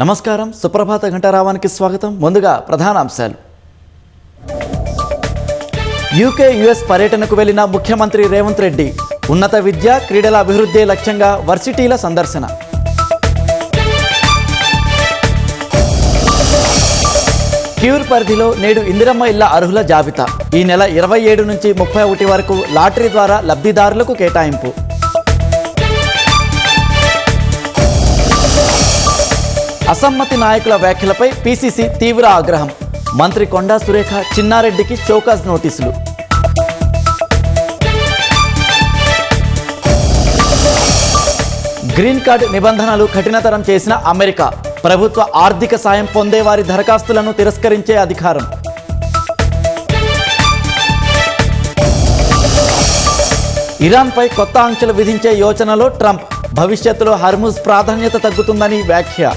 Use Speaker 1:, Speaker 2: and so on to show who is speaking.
Speaker 1: నమస్కారం, సుప్రభాత ఘంటారావానికి స్వాగతం. ముందుగా ప్రధాన అంశాలు. యూకే యుఎస్ పర్యటనకు వెళ్లిన ముఖ్యమంత్రి రేవంత్ రెడ్డి ఉన్నత విద్య, క్రీడల అభివృద్ధి లక్ష్యంగా వర్సిటీల సందర్శన. క్యూర్ పరిధిలో నేడు ఇందిరమ్మ ఇళ్ల అర్హుల జాబితా. ఈ నెల 27 నుంచి 31 వరకు లాటరీ ద్వారా లబ్ధిదారులకు కేటాయింపు. అసమ్మతి నాయకుల వ్యాఖ్యలపై పీసీసీ తీవ్ర ఆగ్రహం. మంత్రి కొండా సురేఖ, చిన్నారెడ్డికి చౌకాజ్ నోటీసులు. గ్రీన్ కార్డు నిబంధనలు కఠినతరం చేసిన అమెరికా. ప్రభుత్వ ఆర్థిక సాయం పొందే వారి దరఖాస్తులను తిరస్కరించే అధికారం. ఇరాన్పై కొత్త ఆంక్షలు విధించే యోచనలో ట్రంప్. భవిష్యత్తులో హర్ముజ్ ప్రాధాన్యత తగ్గుతుందని వ్యాఖ్య.